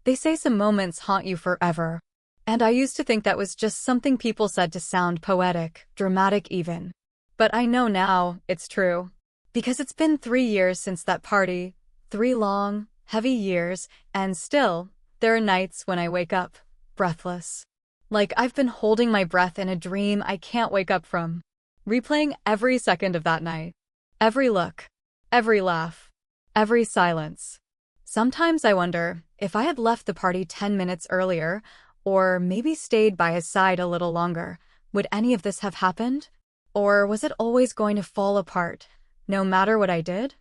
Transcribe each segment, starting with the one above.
They say some moments haunt you forever. And I used to think that was just something people said to sound poetic, dramatic even. But I know now it's true. Because it's been 3 years since that party, 3 long, heavy years, and still, there are nights when I wake up, breathless. Like I've been holding my breath in a dream I can't wake up from. Replaying every second of that night. Every look. Every laugh. Every silence. Sometimes I wonder if I had left the party 10 minutes earlier, or maybe stayed by his side a little longer, would any of this have happened? Or was it always going to fall apart, no matter what I did?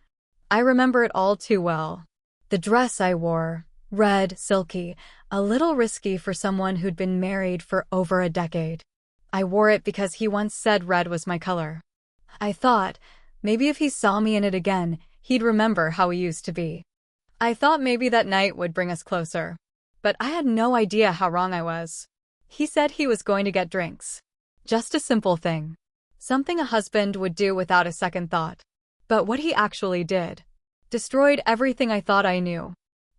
I remember it all too well. The dress I wore, red, silky, a little risky for someone who'd been married for over a decade. I wore it because he once said red was my color. I thought, maybe if he saw me in it again, he'd remember how we used to be. I thought maybe that night would bring us closer. But I had no idea how wrong I was. He said he was going to get drinks. Just a simple thing. Something a husband would do without a second thought. But what he actually did destroyed everything I thought I knew.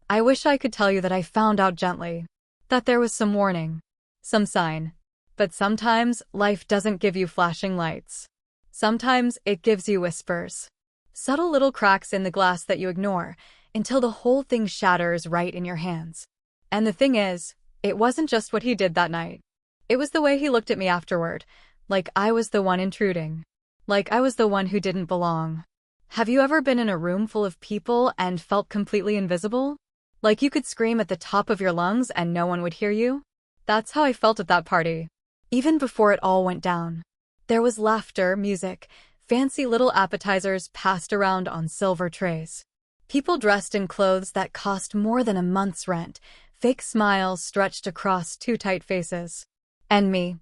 I wish I could tell you that I found out gently, that there was some warning, some sign. But sometimes life doesn't give you flashing lights. Sometimes it gives you whispers. Subtle little cracks in the glass that you ignore until the whole thing shatters right in your hands. And the thing is, it wasn't just what he did that night. It was the way he looked at me afterward, like I was the one intruding. Like I was the one who didn't belong. Have you ever been in a room full of people and felt completely invisible? Like you could scream at the top of your lungs and no one would hear you? That's how I felt at that party. Even before it all went down. There was laughter, music, fancy little appetizers passed around on silver trays. People dressed in clothes that cost more than a month's rent, fake smiles stretched across two tight faces. And me,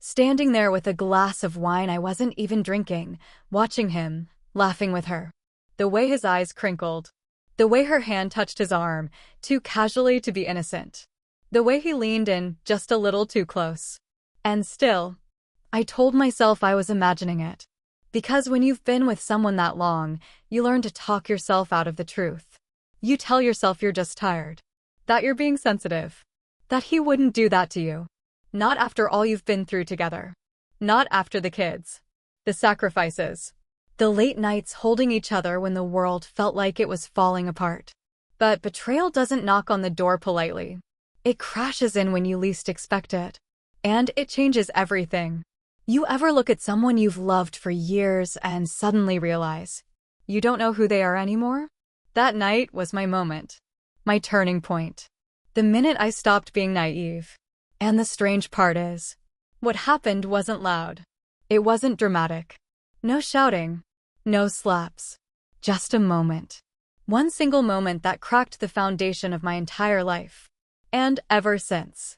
standing there with a glass of wine I wasn't even drinking, watching him, laughing with her. The way his eyes crinkled. The way her hand touched his arm, too casually to be innocent. The way he leaned in just a little too close. And still, I told myself I was imagining it. Because when you've been with someone that long, you learn to talk yourself out of the truth. You tell yourself you're just tired. That you're being sensitive. That he wouldn't do that to you. Not after all you've been through together. Not after the kids. The sacrifices. The late nights holding each other when the world felt like it was falling apart. But betrayal doesn't knock on the door politely. It crashes in when you least expect it. And it changes everything. You ever look at someone you've loved for years and suddenly realize you don't know who they are anymore? That night was my moment. My turning point. The minute I stopped being naive. And the strange part is, what happened wasn't loud. It wasn't dramatic. No shouting. No slaps. Just a moment. One single moment that cracked the foundation of my entire life. And ever since,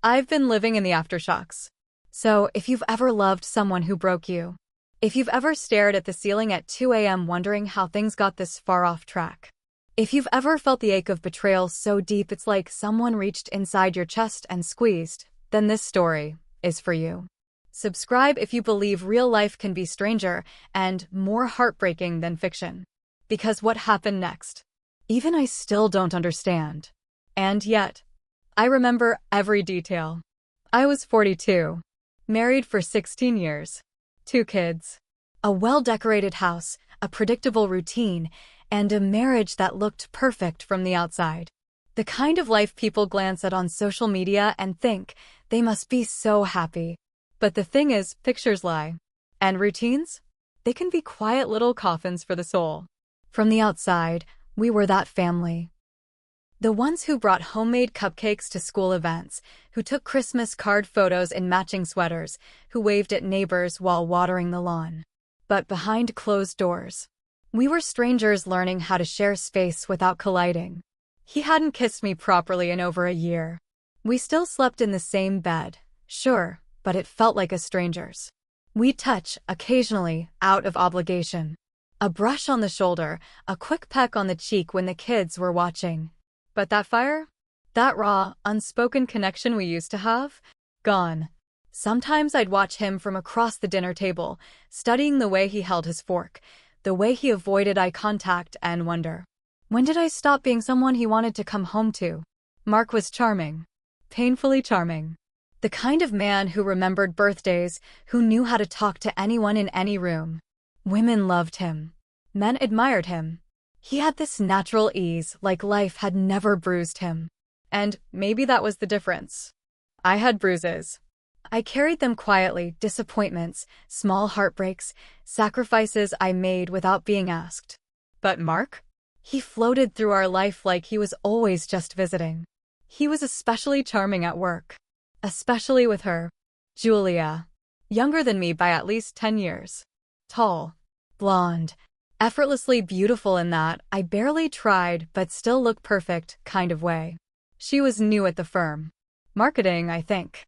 I've been living in the aftershocks. So, if you've ever loved someone who broke you, if you've ever stared at the ceiling at 2 a.m. wondering how things got this far off track, if you've ever felt the ache of betrayal so deep it's like someone reached inside your chest and squeezed, then this story is for you. Subscribe if you believe real life can be stranger and more heartbreaking than fiction. Because what happened next? Even I still don't understand. And yet, I remember every detail. I was 42. Married for 16 years. 2 kids. A well-decorated house, a predictable routine, and a marriage that looked perfect from the outside. The kind of life people glance at on social media and think, they must be so happy. But the thing is, pictures lie. And routines? They can be quiet little coffins for the soul. From the outside, we were that family. The ones who brought homemade cupcakes to school events, who took Christmas card photos in matching sweaters, who waved at neighbors while watering the lawn. But behind closed doors, we were strangers learning how to share space without colliding. He hadn't kissed me properly in over a year. We still slept in the same bed, sure, but it felt like a stranger's. We'd touch, occasionally, out of obligation. A brush on the shoulder, a quick peck on the cheek when the kids were watching. But that fire? That raw, unspoken connection we used to have? Gone. Sometimes I'd watch him from across the dinner table, studying the way he held his fork, the way he avoided eye contact, and wonder, when did I stop being someone he wanted to come home to? Mark was charming. Painfully charming. The kind of man who remembered birthdays, who knew how to talk to anyone in any room. Women loved him. Men admired him. He had this natural ease, like life had never bruised him. And maybe that was the difference. I had bruises. I carried them quietly, disappointments, small heartbreaks, sacrifices I made without being asked. But Mark? He floated through our life like he was always just visiting. He was especially charming at work. Especially with her. Julia. Younger than me by at least 10 years. Tall. Blonde. Effortlessly beautiful in that I barely tried but still look perfect kind of way. She was new at the firm. Marketing, I think.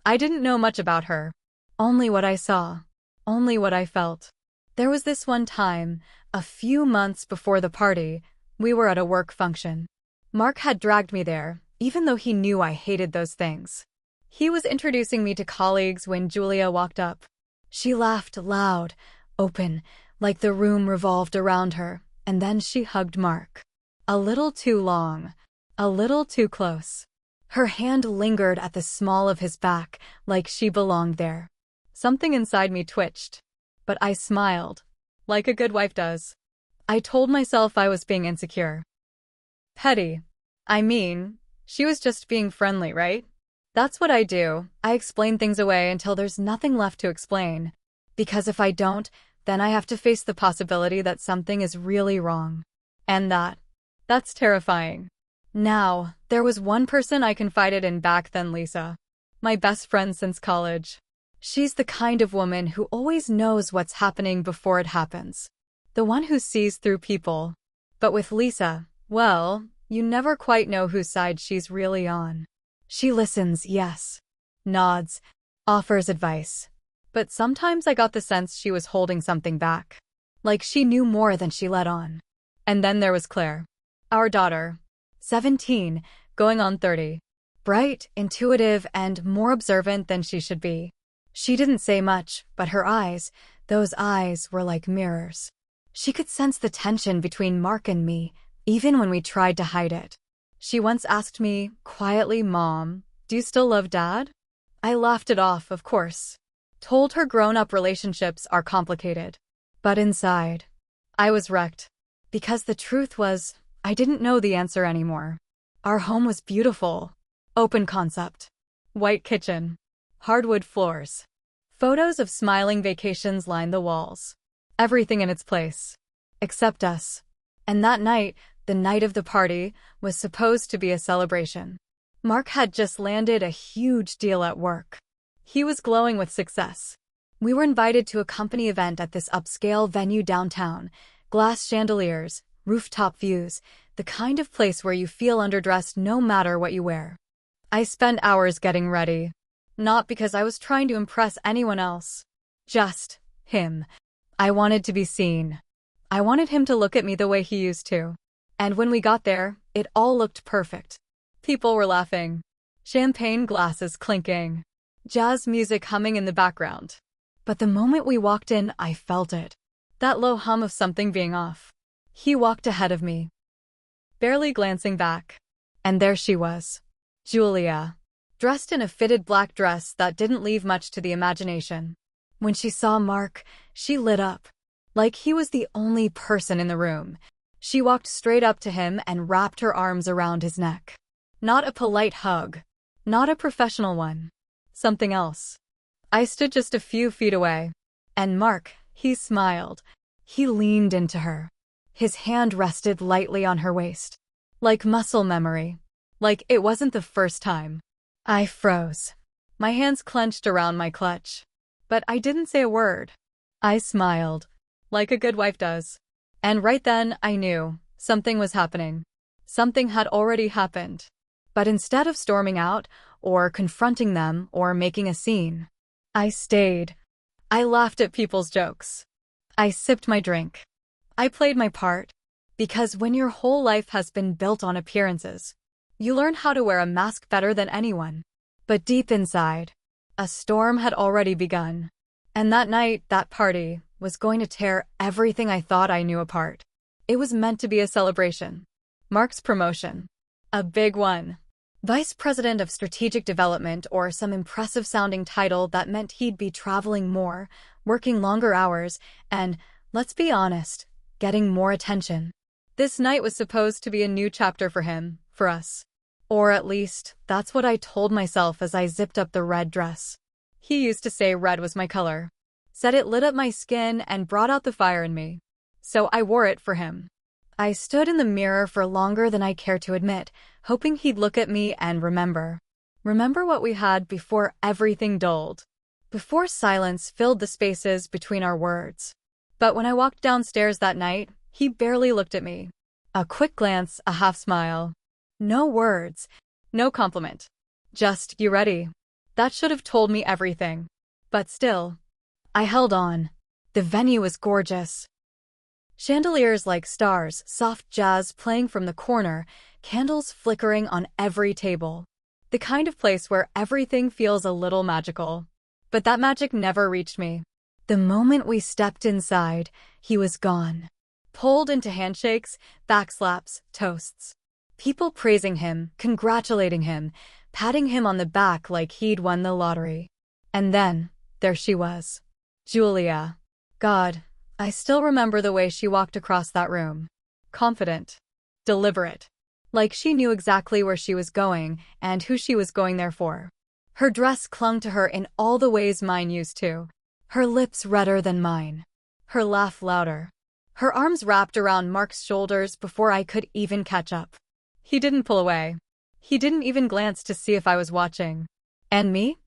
I didn't know much about her. Only what I saw. Only what I felt. There was this one time, a few months before the party, we were at a work function. Mark had dragged me there, even though he knew I hated those things. He was introducing me to colleagues when Julia walked up. She laughed loud, open, like the room revolved around her, and then she hugged Mark. A little too long. A little too close. Her hand lingered at the small of his back, like she belonged there. Something inside me twitched. But I smiled. Like a good wife does. I told myself I was being insecure. Petty. I mean, she was just being friendly, right? That's what I do. I explain things away until there's nothing left to explain. Because if I don't, then I have to face the possibility that something is really wrong. And that's terrifying. Now, there was one person I confided in back then, Lisa. My best friend since college. She's the kind of woman who always knows what's happening before it happens. The one who sees through people. But with Lisa, well, you never quite know whose side she's really on. She listens, yes. Nods. Offers advice. But sometimes I got the sense she was holding something back. Like she knew more than she let on. And then there was Claire. Our daughter. 17, going on 30. Bright, intuitive, and more observant than she should be. She didn't say much, but her eyes, those eyes were like mirrors. She could sense the tension between Mark and me, even when we tried to hide it. She once asked me, quietly, Mom, do you still love Dad? I laughed it off, of course. Told her grown-up relationships are complicated. But inside, I was wrecked. Because the truth was, I didn't know the answer anymore. Our home was beautiful. Open concept. White kitchen. Hardwood floors. Photos of smiling vacations lined the walls. Everything in its place. Except us. And that night, the night of the party, was supposed to be a celebration. Mark had just landed a huge deal at work. He was glowing with success. We were invited to a company event at this upscale venue downtown. Glass chandeliers, rooftop views, the kind of place where you feel underdressed no matter what you wear. I spent hours getting ready. Not because I was trying to impress anyone else. Just him. I wanted to be seen. I wanted him to look at me the way he used to. And when we got there, it all looked perfect. People were laughing. Champagne glasses clinking. Jazz music humming in the background. But the moment we walked in, I felt it. That low hum of something being off. He walked ahead of me. Barely glancing back. And there she was. Julia. Dressed in a fitted black dress that didn't leave much to the imagination. When she saw Mark, she lit up. Like he was the only person in the room. She walked straight up to him and wrapped her arms around his neck. Not a polite hug. Not a professional one. Something else. I stood just a few feet away. And Mark, he smiled. He leaned into her. His hand rested lightly on her waist. Like muscle memory. Like it wasn't the first time. I froze. My hands clenched around my clutch. But I didn't say a word. I smiled. Like a good wife does. And right then, I knew. Something was happening. Something had already happened. But instead of storming out, or confronting them, or making a scene, I stayed. I laughed at people's jokes. I sipped my drink. I played my part. Because when your whole life has been built on appearances, you learn how to wear a mask better than anyone. But deep inside, a storm had already begun. And that night, that party, was going to tear everything I thought I knew apart. It was meant to be a celebration. Mark's promotion. A big one. Vice President of Strategic Development or some impressive sounding title that meant he'd be traveling more, working longer hours, and, let's be honest, getting more attention. This night was supposed to be a new chapter for him, for us. Or at least, that's what I told myself as I zipped up the red dress. He used to say red was my color. Said it lit up my skin and brought out the fire in me. So I wore it for him. I stood in the mirror for longer than I cared to admit, hoping he'd look at me and remember. Remember what we had before everything dulled. Before silence filled the spaces between our words. But when I walked downstairs that night, he barely looked at me. A quick glance, a half smile. No words, no compliment. Just, you ready? That should have told me everything. But still, I held on. The venue was gorgeous. Chandeliers like stars, soft jazz playing from the corner, candles flickering on every table. The kind of place where everything feels a little magical. But that magic never reached me. The moment we stepped inside, he was gone. Pulled into handshakes, backslaps, toasts. People praising him, congratulating him, patting him on the back like he'd won the lottery. And then, there she was. Julia. God, I still remember the way she walked across that room. Confident. Deliberate. Like she knew exactly where she was going and who she was going there for. Her dress clung to her in all the ways mine used to. Her lips redder than mine. Her laugh louder. Her arms wrapped around Mark's shoulders before I could even catch up. He didn't pull away. He didn't even glance to see if I was watching. And me?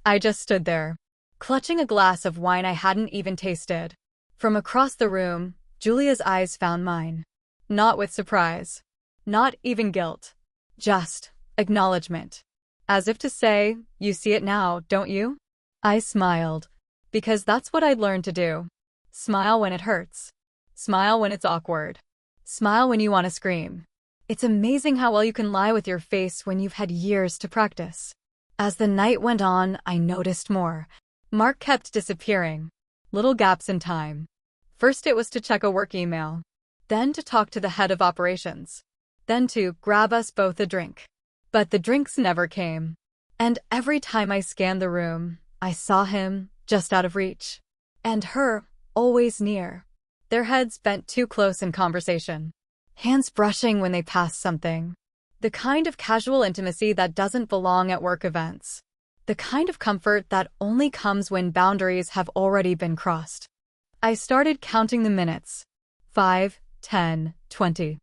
I just stood there, clutching a glass of wine I hadn't even tasted. From across the room, Julia's eyes found mine. Not with surprise. Not even guilt. Just acknowledgement. As if to say, you see it now, don't you? I smiled. Because that's what I'd learned to do. Smile when it hurts. Smile when it's awkward. Smile when you want to scream. It's amazing how well you can lie with your face when you've had years to practice. As the night went on, I noticed more. Mark kept disappearing. Little gaps in time. First it was to check a work email. Then to talk to the head of operations. Then to grab us both a drink. But the drinks never came. And every time I scanned the room, I saw him, just out of reach. And her, always near. Their heads bent too close in conversation. Hands brushing when they passed something. The kind of casual intimacy that doesn't belong at work events. The kind of comfort that only comes when boundaries have already been crossed. I started counting the minutes. 5, 10, 20.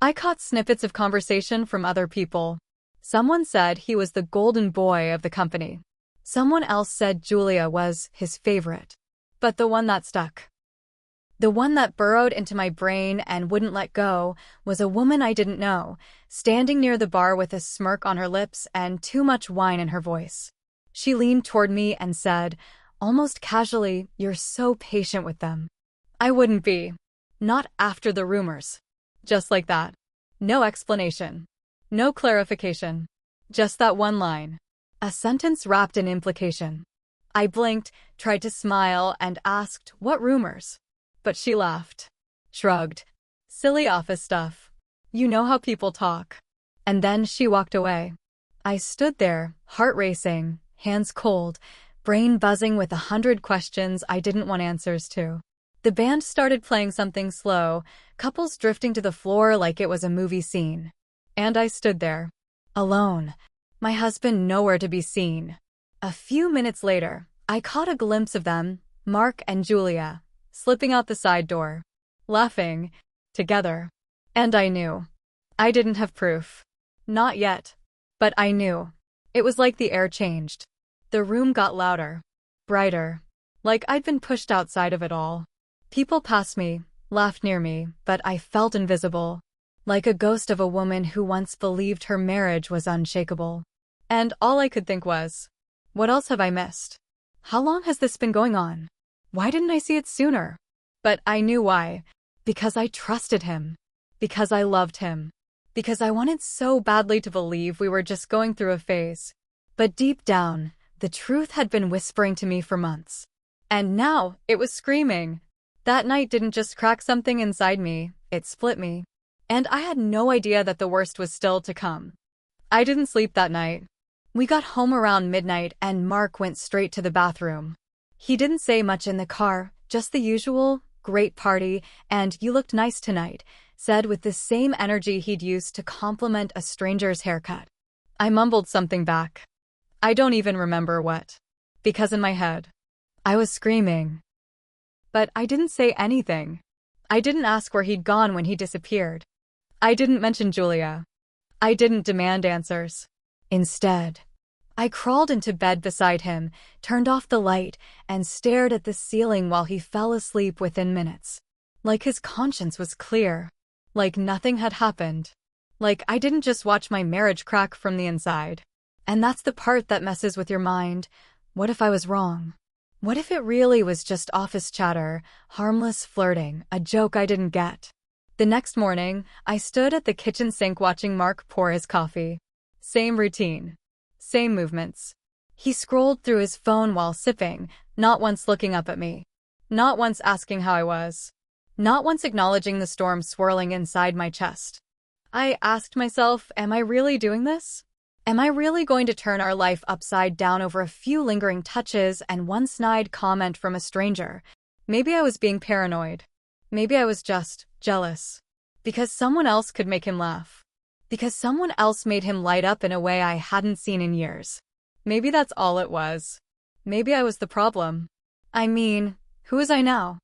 I caught snippets of conversation from other people. Someone said he was the golden boy of the company. Someone else said Julia was his favorite. But the one that stuck, the one that burrowed into my brain and wouldn't let go, was a woman I didn't know, standing near the bar with a smirk on her lips and too much wine in her voice. She leaned toward me and said, almost casually, "You're so patient with them." I wouldn't be. Not after the rumors. Just like that. No explanation. No clarification. Just that one line. A sentence wrapped in implication. I blinked, tried to smile, and asked, "What rumors?" But she laughed. Shrugged. Silly office stuff. You know how people talk. And then she walked away. I stood there, heart racing, hands cold, brain buzzing with 100 questions I didn't want answers to. The band started playing something slow, couples drifting to the floor like it was a movie scene. And I stood there. Alone. My husband nowhere to be seen. A few minutes later, I caught a glimpse of them, Mark and Julia, slipping out the side door. Laughing. Together. And I knew. I didn't have proof. Not yet. But I knew. It was like the air changed. The room got louder. Brighter. Like I'd been pushed outside of it all. People passed me, laughed near me, but I felt invisible. Like a ghost of a woman who once believed her marriage was unshakable. And all I could think was, what else have I missed? How long has this been going on? Why didn't I see it sooner? But I knew why. Because I trusted him. Because I loved him. Because I wanted so badly to believe we were just going through a phase. But deep down, the truth had been whispering to me for months. And now, it was screaming. That night didn't just crack something inside me, it split me. And I had no idea that the worst was still to come. I didn't sleep that night. We got home around midnight and Mark went straight to the bathroom. He didn't say much in the car, just the usual, "Great party, and you looked nice tonight," said with the same energy he'd used to compliment a stranger's haircut. I mumbled something back. I don't even remember what. Because in my head, I was screaming. But I didn't say anything. I didn't ask where he'd gone when he disappeared. I didn't mention Julia. I didn't demand answers. Instead, I crawled into bed beside him, turned off the light, and stared at the ceiling while he fell asleep within minutes. Like his conscience was clear. Like nothing had happened. Like I didn't just watch my marriage crack from the inside. And that's the part that messes with your mind. What if I was wrong? What if it really was just office chatter, harmless flirting, a joke I didn't get? The next morning, I stood at the kitchen sink watching Mark pour his coffee. Same routine. Same movements. He scrolled through his phone while sipping, not once looking up at me. Not once asking how I was. Not once acknowledging the storm swirling inside my chest. I asked myself, am I really doing this? Am I really going to turn our life upside down over a few lingering touches and one snide comment from a stranger? Maybe I was being paranoid. Maybe I was just jealous. Because someone else could make him laugh. Because someone else made him light up in a way I hadn't seen in years. Maybe that's all it was. Maybe I was the problem. I mean, who was I now?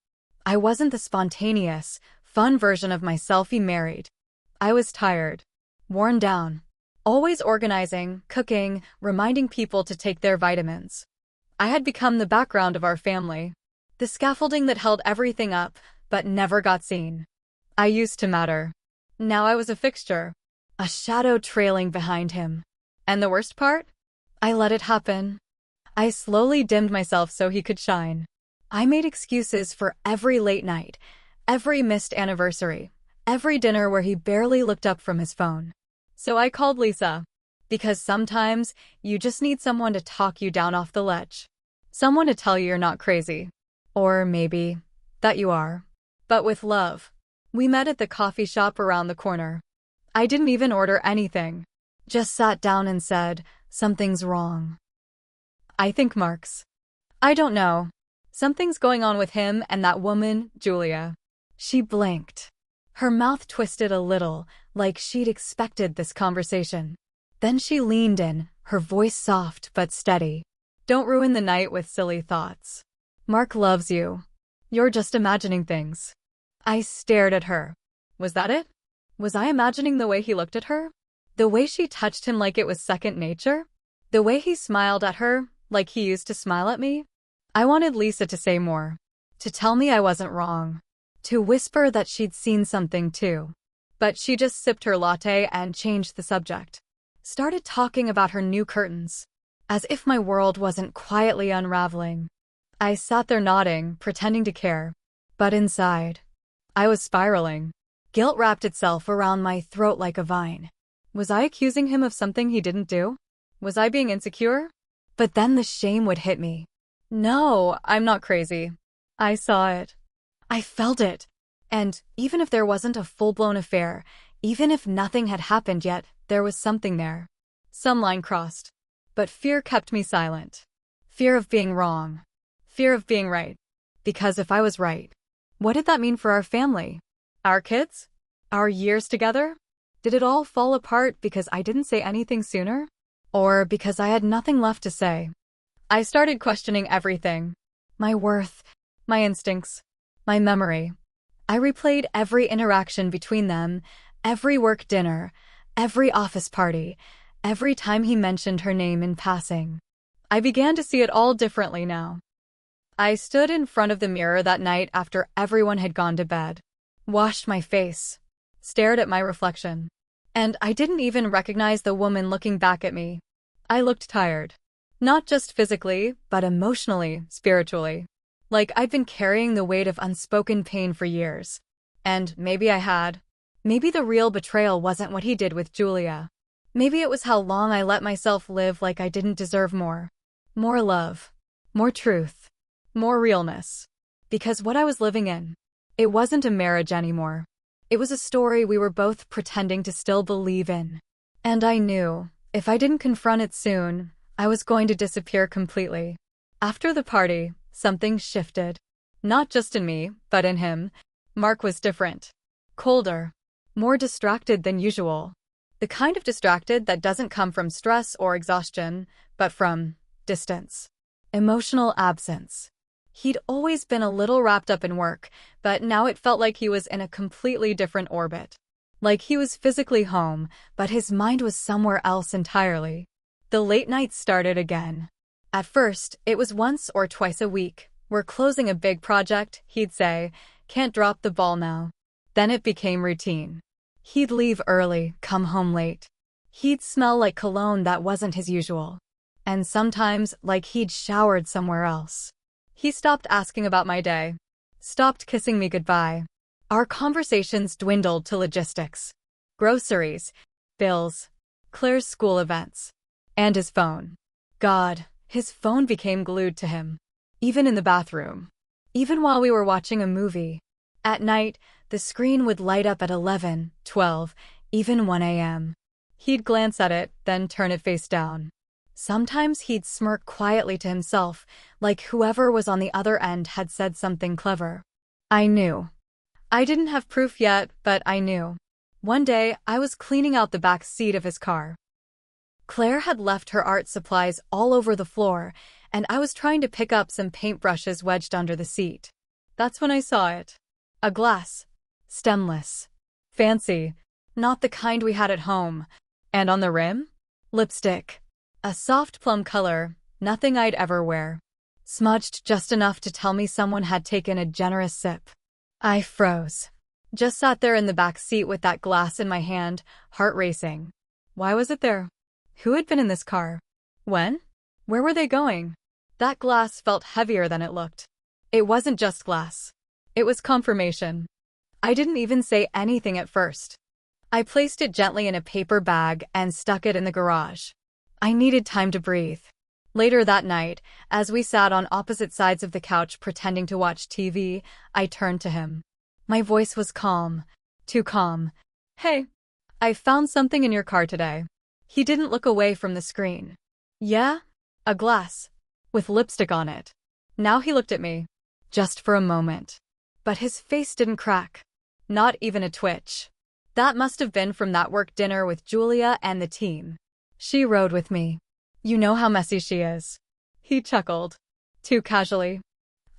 I wasn't the spontaneous, fun version of myself he married. I was tired. Worn down. Always organizing, cooking, reminding people to take their vitamins. I had become the background of our family. The scaffolding that held everything up, but never got seen. I used to matter. Now I was a fixture. A shadow trailing behind him. And the worst part? I let it happen. I slowly dimmed myself so he could shine. I made excuses for every late night, every missed anniversary, every dinner where he barely looked up from his phone. So I called Lisa. Because sometimes you just need someone to talk you down off the ledge. Someone to tell you you're not crazy. Or maybe that you are. But with love. We met at the coffee shop around the corner. I didn't even order anything. Just sat down and said, something's wrong. I think Mark's. I don't know. Something's going on with him and that woman, Julia. She blinked. Her mouth twisted a little, like she'd expected this conversation. Then she leaned in, her voice soft but steady. Don't ruin the night with silly thoughts. Mark loves you. You're just imagining things. I stared at her. Was that it? Was I imagining the way he looked at her? The way she touched him like it was second nature? The way he smiled at her, like he used to smile at me? I wanted Lisa to say more. To tell me I wasn't wrong. To whisper that she'd seen something too. But she just sipped her latte and changed the subject. Started talking about her new curtains. As if my world wasn't quietly unraveling. I sat there nodding, pretending to care. But inside, I was spiraling. Guilt wrapped itself around my throat like a vine. Was I accusing him of something he didn't do? Was I being insecure? But then the shame would hit me. No, I'm not crazy. I saw it. I felt it. And even if there wasn't a full-blown affair, even if nothing had happened yet, there was something there. Some line crossed. But fear kept me silent. Fear of being wrong. Fear of being right. Because if I was right, what did that mean for our family? Our kids? Our years together? Did it all fall apart because I didn't say anything sooner? Or because I had nothing left to say? I started questioning everything. My worth, my instincts, my memory. I replayed every interaction between them, every work dinner, every office party, every time he mentioned her name in passing. I began to see it all differently now. I stood in front of the mirror that night after everyone had gone to bed. Washed my face. Stared at my reflection. And I didn't even recognize the woman looking back at me. I looked tired. Not just physically, but emotionally, spiritually. Like I'd been carrying the weight of unspoken pain for years. And maybe I had. Maybe the real betrayal wasn't what he did with Julia. Maybe it was how long I let myself live like I didn't deserve more. More love. More truth. More realness. Because what I was living in, it wasn't a marriage anymore. It was a story we were both pretending to still believe in. And I knew, if I didn't confront it soon, I was going to disappear completely. After the party, something shifted. Not just in me, but in him. Mark was different. Colder. More distracted than usual. The kind of distracted that doesn't come from stress or exhaustion, but from distance. Emotional absence. He'd always been a little wrapped up in work, but now it felt like he was in a completely different orbit. Like he was physically home, but his mind was somewhere else entirely. The late nights started again. At first, it was once or twice a week. We're closing a big project, he'd say. Can't drop the ball now. Then it became routine. He'd leave early, come home late. He'd smell like cologne that wasn't his usual. And sometimes, like he'd showered somewhere else. He stopped asking about my day. Stopped kissing me goodbye. Our conversations dwindled to logistics. Groceries, bills, Claire's school events. And his phone. God, his phone became glued to him. Even in the bathroom. Even while we were watching a movie. At night, the screen would light up at 11, 12, even 1 a.m. He'd glance at it, then turn it face down. Sometimes he'd smirk quietly to himself, like whoever was on the other end had said something clever. I knew. I didn't have proof yet, but I knew. One day, I was cleaning out the back seat of his car. Claire had left her art supplies all over the floor, and I was trying to pick up some paintbrushes wedged under the seat. That's when I saw it. A glass. Stemless. Fancy. Not the kind we had at home. And on the rim? Lipstick. A soft plum color, nothing I'd ever wear. Smudged just enough to tell me someone had taken a generous sip. I froze. Just sat there in the back seat with that glass in my hand, heart racing. Why was it there? Who had been in this car? When? Where were they going? That glass felt heavier than it looked. It wasn't just glass. It was confirmation. I didn't even say anything at first. I placed it gently in a paper bag and stuck it in the garage. I needed time to breathe. Later that night, as we sat on opposite sides of the couch pretending to watch TV, I turned to him. My voice was calm. Too calm. Hey, I found something in your car today. He didn't look away from the screen. Yeah? A glass. With lipstick on it. Now he looked at me. Just for a moment. But his face didn't crack. Not even a twitch. That must have been from that work dinner with Julia and the team. She rode with me. You know how messy she is. He chuckled. Too casually.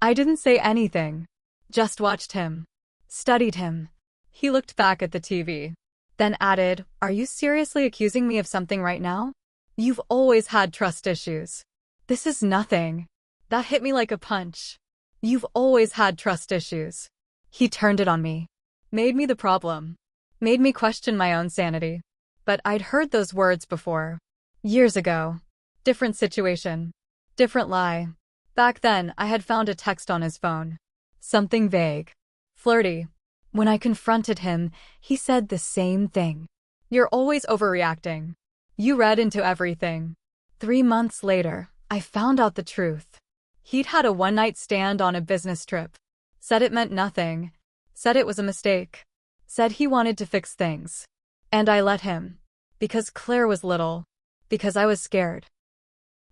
I didn't say anything. Just watched him. Studied him. He looked back at the TV. Then added, Are you seriously accusing me of something right now? You've always had trust issues. This is nothing. That hit me like a punch. You've always had trust issues. He turned it on me. Made me the problem. Made me question my own sanity. But I'd heard those words before. Years ago. Different situation. Different lie. Back then, I had found a text on his phone. Something vague. Flirty. When I confronted him, he said the same thing. You're always overreacting. You read into everything. 3 months later, I found out the truth. He'd had a one-night stand on a business trip. Said it meant nothing. Said it was a mistake. Said he wanted to fix things. And I let him. Because Claire was little. Because I was scared.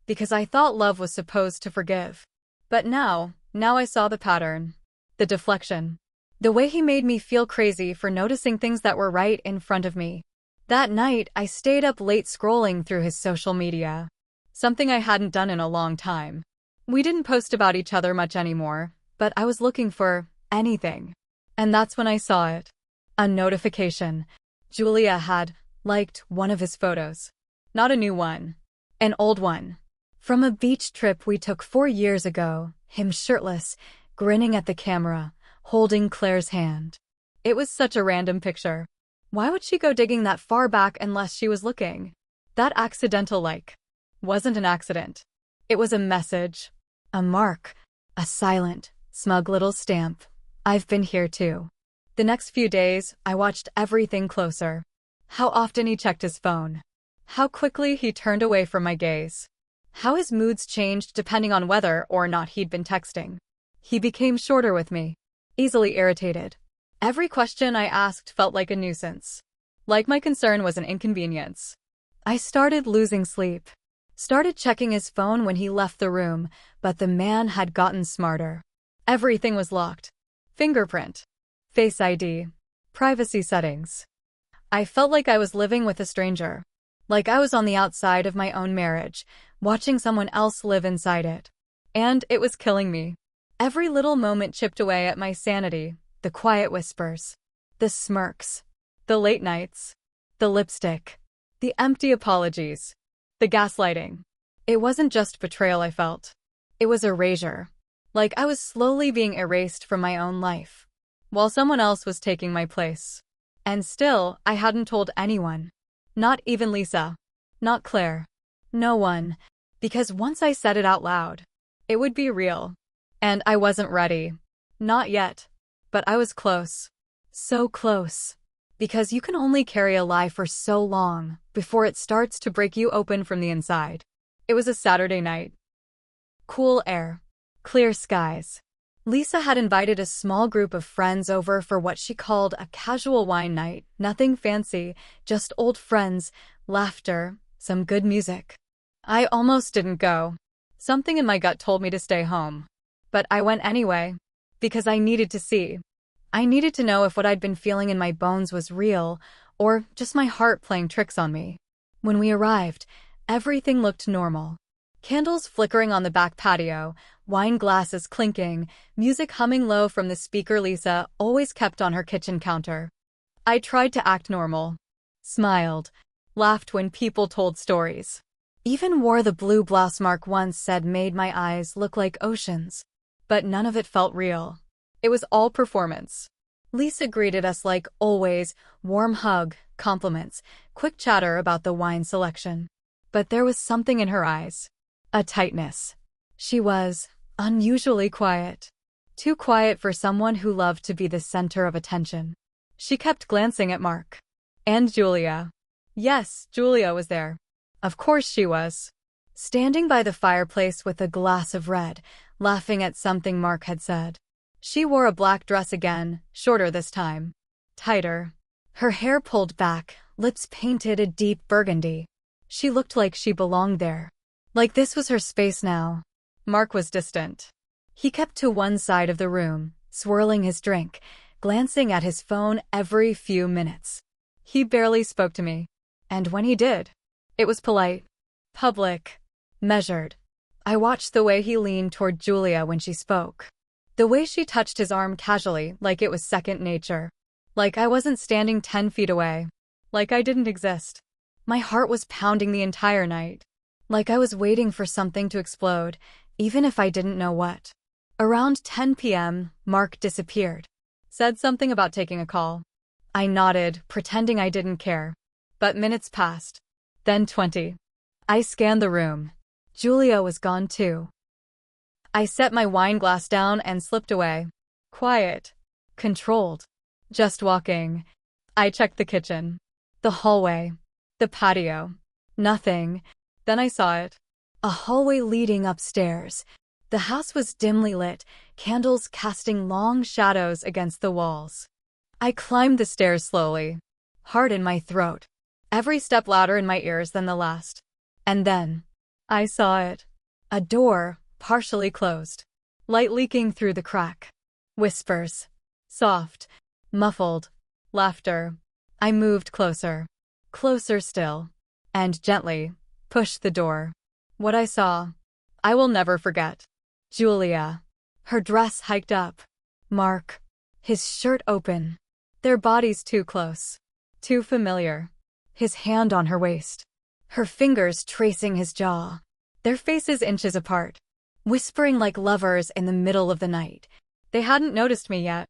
Because I thought love was supposed to forgive. But now I saw the pattern. The deflection. The way he made me feel crazy for noticing things that were right in front of me. That night, I stayed up late scrolling through his social media. Something I hadn't done in a long time. We didn't post about each other much anymore, but I was looking for anything. And that's when I saw it. A notification. Julia had liked one of his photos. Not a new one. An old one. From a beach trip we took 4 years ago, him shirtless, grinning at the camera, holding Claire's hand. It was such a random picture. Why would she go digging that far back unless she was looking? That accidental like wasn't an accident. It was a message. A mark. A silent, smug little stamp. I've been here too. The next few days, I watched everything closer. How often he checked his phone. How quickly he turned away from my gaze. How his moods changed depending on whether or not he'd been texting. He became shorter with me. Easily irritated. Every question I asked felt like a nuisance. Like my concern was an inconvenience. I started losing sleep. Started checking his phone when he left the room, but the man had gotten smarter. Everything was locked. Fingerprint, Face ID, privacy settings. I felt like I was living with a stranger. Like I was on the outside of my own marriage, watching someone else live inside it. And it was killing me. Every little moment chipped away at my sanity, the quiet whispers, the smirks, the late nights, the lipstick, the empty apologies, the gaslighting. It wasn't just betrayal I felt. It was erasure. Like I was slowly being erased from my own life, while someone else was taking my place. And still, I hadn't told anyone. Not even Lisa. Not Claire. No one. Because once I said it out loud, it would be real. And I wasn't ready. Not yet. But I was close. So close. Because you can only carry a lie for so long before it starts to break you open from the inside. It was a Saturday night. Cool air. Clear skies. Lisa had invited a small group of friends over for what she called a casual wine night. Nothing fancy, just old friends, laughter, some good music. I almost didn't go. Something in my gut told me to stay home. But I went anyway. Because I needed to see. I needed to know if what I'd been feeling in my bones was real, or just my heart playing tricks on me. When we arrived, everything looked normal. Candles flickering on the back patio, wine glasses clinking, music humming low from the speaker Lisa always kept on her kitchen counter. I tried to act normal. Smiled. Laughed when people told stories. Even wore the blue blouse Mark once said made my eyes look like oceans. But none of it felt real. It was all performance. Lisa greeted us like always, warm hug, compliments, quick chatter about the wine selection. But there was something in her eyes. A tightness. She was unusually quiet. Too quiet for someone who loved to be the center of attention. She kept glancing at Mark. And Julia. Yes, Julia was there. Of course she was. Standing by the fireplace with a glass of red, laughing at something Mark had said. She wore a black dress again, shorter this time. Tighter. Her hair pulled back, lips painted a deep burgundy. She looked like she belonged there. Like this was her space now. Mark was distant. He kept to one side of the room, swirling his drink, glancing at his phone every few minutes. He barely spoke to me. And when he did, it was polite, public, measured. I watched the way he leaned toward Julia when she spoke. The way she touched his arm casually, like it was second nature. Like I wasn't standing 10 feet away. Like I didn't exist. My heart was pounding the entire night. Like I was waiting for something to explode, even if I didn't know what. Around 10 p.m., Mark disappeared. Said something about taking a call. I nodded, pretending I didn't care. But minutes passed. Then 20. I scanned the room. Julia was gone too. I set my wine glass down and slipped away. Quiet. Controlled. Just walking. I checked the kitchen. The hallway. The patio. Nothing. Then I saw it. A hallway leading upstairs. The house was dimly lit, candles casting long shadows against the walls. I climbed the stairs slowly. Heart in my throat. Every step louder in my ears than the last. And then, I saw it. A door, partially closed. Light leaking through the crack. Whispers. Soft. Muffled. Laughter. I moved closer. Closer still. And gently, pushed the door. What I saw, I will never forget. Julia. Her dress hiked up. Mark. His shirt open. Their bodies too close. Too familiar. His hand on her waist. Her fingers tracing his jaw. Their faces inches apart. Whispering like lovers in the middle of the night. They hadn't noticed me yet.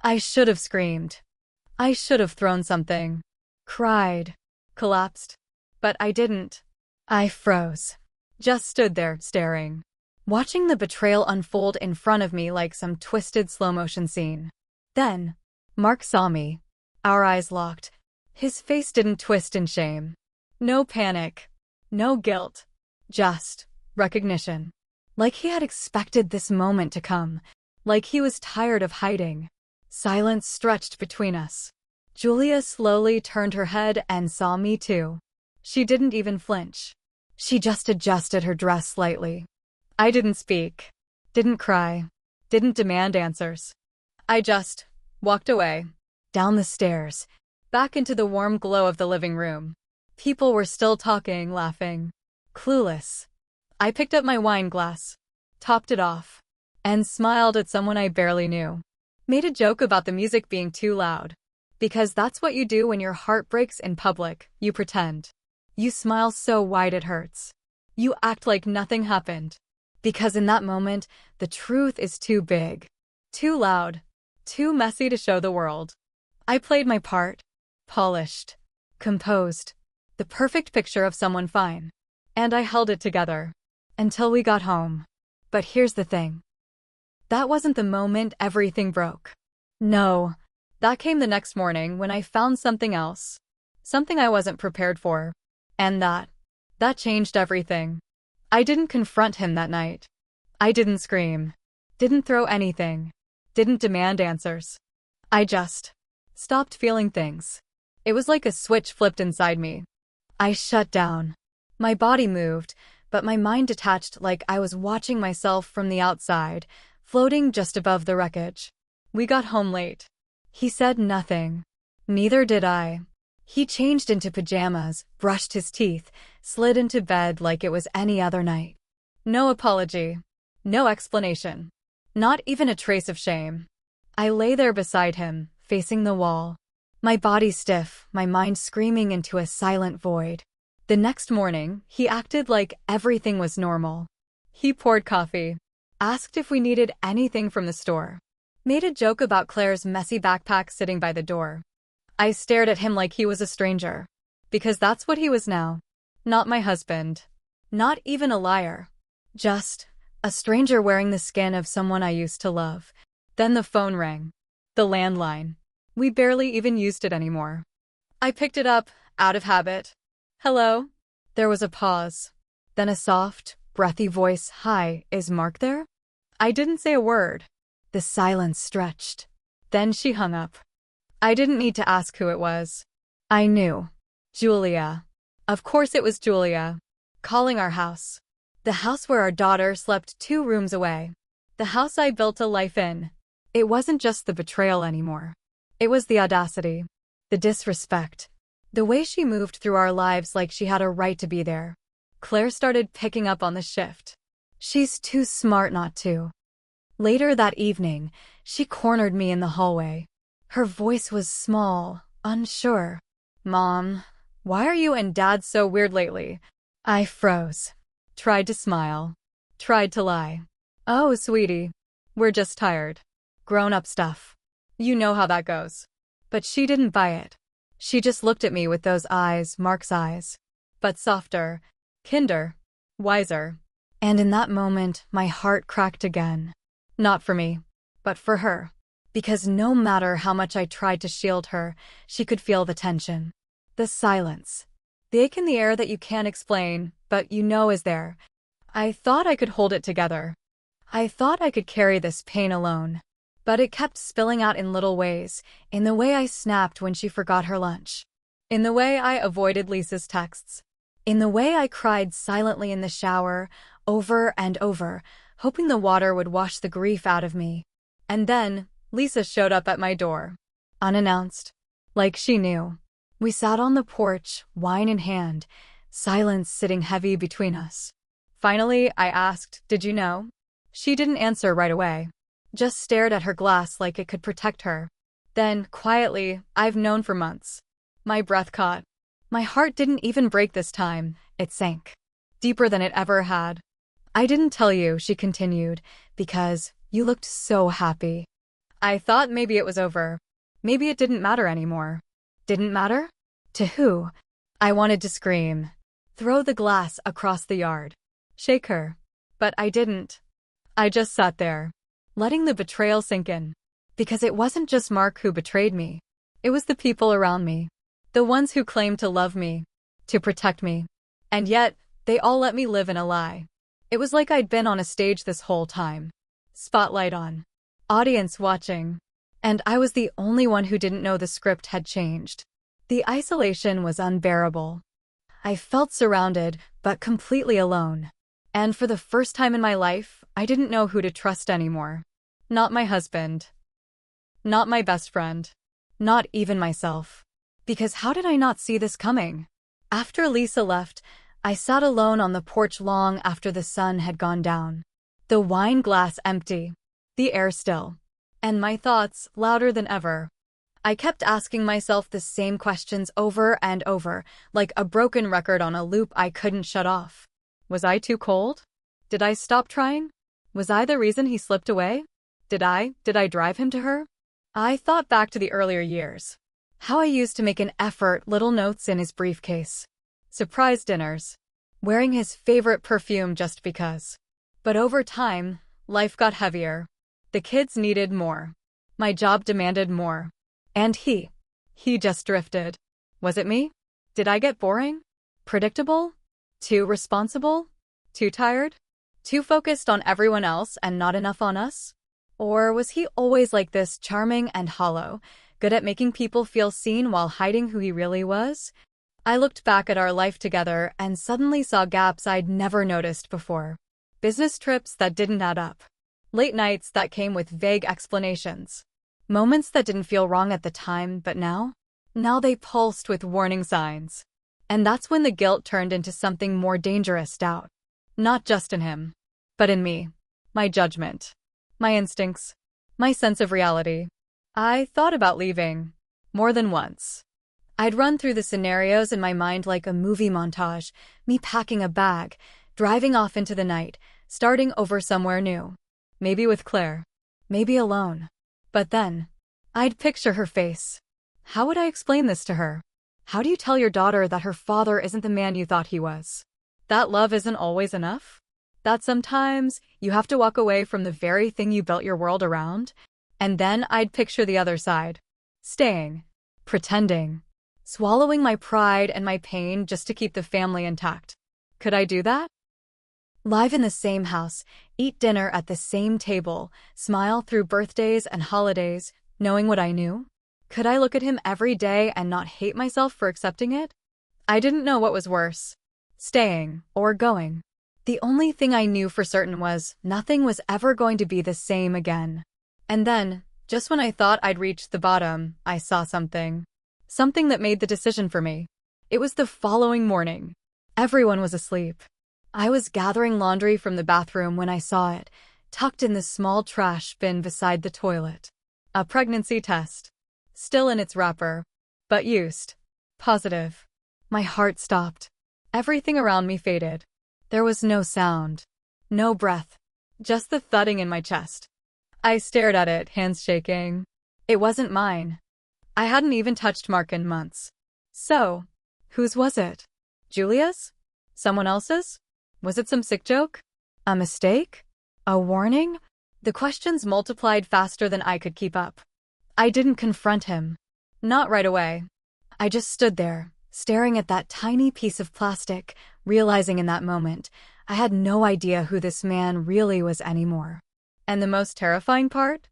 I should have screamed. I should have thrown something. Cried. Collapsed. But I didn't. I froze. Just stood there, staring. Watching the betrayal unfold in front of me like some twisted slow-motion scene. Then, Mark saw me. Our eyes locked. His face didn't twist in shame. No panic. No guilt. Just recognition. Like he had expected this moment to come. Like he was tired of hiding. Silence stretched between us. Julia slowly turned her head and saw me too. She didn't even flinch. She just adjusted her dress slightly. I didn't speak. Didn't cry. Didn't demand answers. I just walked away. Down the stairs. Back into the warm glow of the living room. People were still talking, laughing. Clueless. I picked up my wine glass. Topped it off. And smiled at someone I barely knew. Made a joke about the music being too loud. Because that's what you do when your heart breaks in public, you pretend. You smile so wide it hurts. You act like nothing happened. Because in that moment, the truth is too big. Too loud. Too messy to show the world. I played my part. Polished. Composed. The perfect picture of someone fine. And I held it together. Until we got home. But here's the thing. That wasn't the moment everything broke. No. That came the next morning when I found something else. Something I wasn't prepared for. And that changed everything. I didn't confront him that night. I didn't scream. Didn't throw anything. Didn't demand answers. I just stopped feeling things. It was like a switch flipped inside me. I shut down. My body moved, but my mind detached like I was watching myself from the outside, floating just above the wreckage. We got home late. He said nothing. Neither did I. He changed into pajamas, brushed his teeth, slid into bed like it was any other night. No apology. No explanation. Not even a trace of shame. I lay there beside him, facing the wall. My body stiff, my mind screaming into a silent void. The next morning, he acted like everything was normal. He poured coffee. Asked if we needed anything from the store. Made a joke about Claire's messy backpack sitting by the door. I stared at him like he was a stranger. Because that's what he was now. Not my husband. Not even a liar. Just a stranger wearing the skin of someone I used to love. Then the phone rang. The landline. We barely even used it anymore. I picked it up, out of habit. Hello? There was a pause. Then a soft, breathy voice. Hi, is Mark there? I didn't say a word. The silence stretched. Then she hung up. I didn't need to ask who it was. I knew. Julia. Of course it was Julia. Calling our house. The house where our daughter slept 2 rooms away. The house I built a life in. It wasn't just the betrayal anymore. It was the audacity. The disrespect. The way she moved through our lives like she had a right to be there. Claire started picking up on the shift. She's too smart not to. Later that evening, she cornered me in the hallway. Her voice was small, unsure. Mom, why are you and Dad so weird lately? I froze. Tried to smile. Tried to lie. Oh, sweetie. We're just tired. Grown-up stuff. You know how that goes. But she didn't buy it. She just looked at me with those eyes, Mark's eyes. But softer. Kinder. Wiser. And in that moment, my heart cracked again. Not for me, but for her. Because no matter how much I tried to shield her, she could feel the tension. The silence. The ache in the air that you can't explain, but you know is there. I thought I could hold it together. I thought I could carry this pain alone. But it kept spilling out in little ways, in the way I snapped when she forgot her lunch. In the way I avoided Lisa's texts. In the way I cried silently in the shower, over and over, hoping the water would wash the grief out of me. And then, Lisa showed up at my door. Unannounced. Like she knew. We sat on the porch, wine in hand, silence sitting heavy between us. Finally, I asked, "Did you know?" She didn't answer right away. Just stared at her glass like it could protect her. Then, quietly, "I've known for months." My breath caught. My heart didn't even break this time, it sank. Deeper than it ever had. "I didn't tell you," she continued, "because you looked so happy. I thought maybe it was over. Maybe it didn't matter anymore." Didn't matter? To who? I wanted to scream. Throw the glass across the yard. Shake her. But I didn't. I just sat there, letting the betrayal sink in. Because it wasn't just Mark who betrayed me. It was the people around me. The ones who claimed to love me. To protect me. And yet, they all let me live in a lie. It was like I'd been on a stage this whole time. Spotlight on. Audience watching. And I was the only one who didn't know the script had changed. The isolation was unbearable. I felt surrounded, but completely alone. And for the first time in my life, I didn't know who to trust anymore. Not my husband. Not my best friend. Not even myself. Because how did I not see this coming? After Lisa left, I sat alone on the porch long after the sun had gone down. The wine glass empty. The air still. And my thoughts louder than ever. I kept asking myself the same questions over and over, like a broken record on a loop I couldn't shut off. Was I too cold? Did I stop trying? Was I the reason he slipped away? Did I drive him to her? I thought back to the earlier years. How I used to make an effort, little notes in his briefcase. Surprise dinners. Wearing his favorite perfume just because. But over time, life got heavier. The kids needed more. My job demanded more. And he just drifted. Was it me? Did I get boring? Predictable? Too responsible? Too tired? Too focused on everyone else and not enough on us? Or was he always like this, charming and hollow, good at making people feel seen while hiding who he really was? I looked back at our life together and suddenly saw gaps I'd never noticed before. Business trips that didn't add up. Late nights that came with vague explanations. Moments that didn't feel wrong at the time, but now they pulsed with warning signs. And that's when the guilt turned into something more dangerous, doubt. Not just in him, but in me. My judgment. My instincts. My sense of reality. I thought about leaving. More than once. I'd run through the scenarios in my mind like a movie montage, me packing a bag, driving off into the night, starting over somewhere new. Maybe with Claire. Maybe alone. But then, I'd picture her face. How would I explain this to her? How do you tell your daughter that her father isn't the man you thought he was? That love isn't always enough? That sometimes you have to walk away from the very thing you built your world around? And then I'd picture the other side. Staying. Pretending. Swallowing my pride and my pain just to keep the family intact. Could I do that? Live in the same house, eat dinner at the same table, smile through birthdays and holidays, knowing what I knew? Could I look at him every day and not hate myself for accepting it? I didn't know what was worse. Staying or going. The only thing I knew for certain was nothing was ever going to be the same again. And then, just when I thought I'd reached the bottom, I saw something. Something that made the decision for me. It was the following morning. Everyone was asleep. I was gathering laundry from the bathroom when I saw it, tucked in the small trash bin beside the toilet. A pregnancy test. Still in its wrapper. But used. Positive. My heart stopped. Everything around me faded. There was no sound. No breath. Just the thudding in my chest. I stared at it, hands shaking. It wasn't mine. I hadn't even touched Mark in months. So, whose was it? Julia's? Someone else's? Was it some sick joke? A mistake? A warning? The questions multiplied faster than I could keep up. I didn't confront him. Not right away. I just stood there, staring at that tiny piece of plastic, realizing in that moment, I had no idea who this man really was anymore. And the most terrifying part?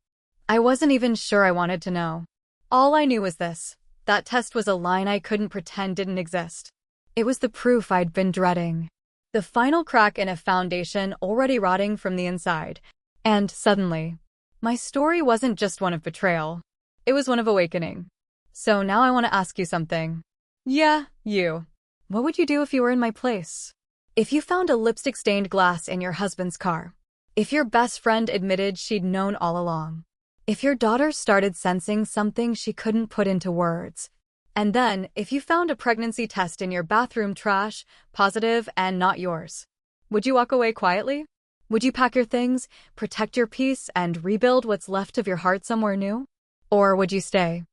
I wasn't even sure I wanted to know. All I knew was this. That test was a line I couldn't pretend didn't exist. It was the proof I'd been dreading. The final crack in a foundation already rotting from the inside. And suddenly, my story wasn't just one of betrayal. It was one of awakening. So now I want to ask you something. Yeah, you. What would you do if you were in my place? If you found a lipstick-stained glass in your husband's car? If your best friend admitted she'd known all along? If your daughter started sensing something she couldn't put into words? And then, if you found a pregnancy test in your bathroom trash, positive and not yours? Would you walk away quietly? Would you pack your things, protect your peace, and rebuild what's left of your heart somewhere new? Or would you stay?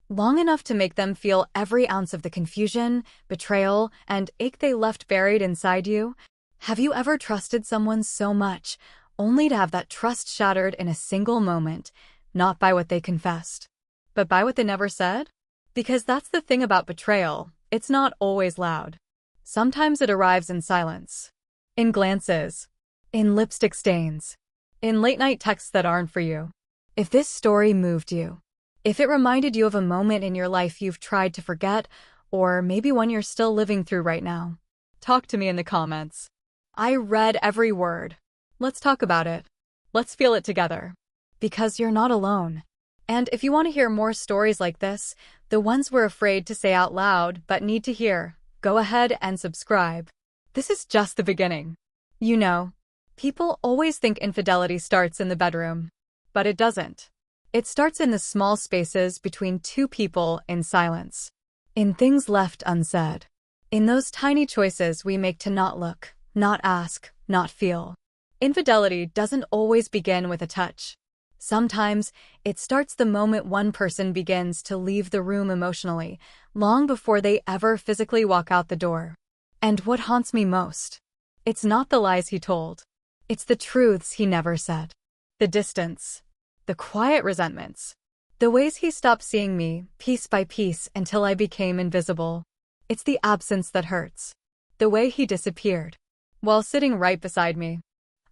Long enough to make them feel every ounce of the confusion, betrayal, and ache they left buried inside you? Have you ever trusted someone so much, only to have that trust shattered in a single moment, not by what they confessed, but by what they never said? Because that's the thing about betrayal, it's not always loud. Sometimes it arrives in silence. In glances. In lipstick stains. In late-night texts that aren't for you. If this story moved you, if it reminded you of a moment in your life you've tried to forget, Or maybe one you're still living through right now. Talk to me in the comments. I read every word. Let's talk about it. Let's feel it together. Because you're not alone. And if you want to hear more stories like this, the ones we're afraid to say out loud but need to hear, go ahead and subscribe. This is just the beginning. You know, people always think infidelity starts in the bedroom. But it doesn't. It starts in the small spaces between two people in silence. In things left unsaid. In those tiny choices we make to not look, not ask, not feel. Infidelity doesn't always begin with a touch. Sometimes, it starts the moment one person begins to leave the room emotionally, long before they ever physically walk out the door. And what haunts me most? It's not the lies he told. It's the truths he never said. The distance. The quiet resentments. The ways he stopped seeing me, piece by piece, until I became invisible. It's the absence that hurts. The way he disappeared. While sitting right beside me.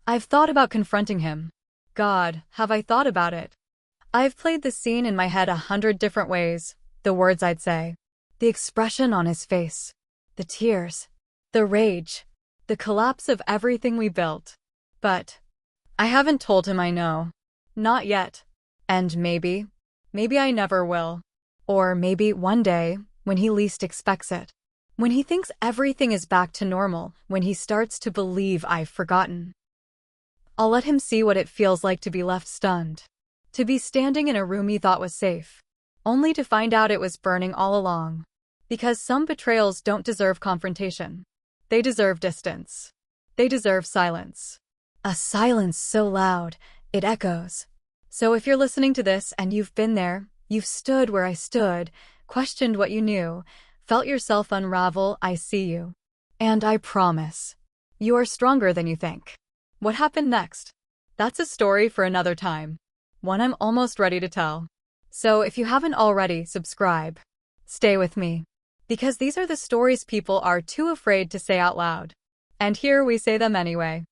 I've thought about confronting him. God, have I thought about it? I've played the scene in my head 100 different ways, the words I'd say, the expression on his face, the tears, the rage, the collapse of everything we built. But I haven't told him I know. Not yet. And maybe I never will. Or maybe one day, when he least expects it. When he thinks everything is back to normal, when he starts to believe I've forgotten. I'll let him see what it feels like to be left stunned. To be standing in a room he thought was safe, only to find out it was burning all along. Because some betrayals don't deserve confrontation. They deserve distance. They deserve silence. A silence so loud, it echoes. So if you're listening to this and you've been there, you've stood where I stood, questioned what you knew, felt yourself unravel, I see you. And I promise, you are stronger than you think. What happened next? That's a story for another time. One I'm almost ready to tell. So if you haven't already, subscribe. Stay with me. Because these are the stories people are too afraid to say out loud. And here we say them anyway.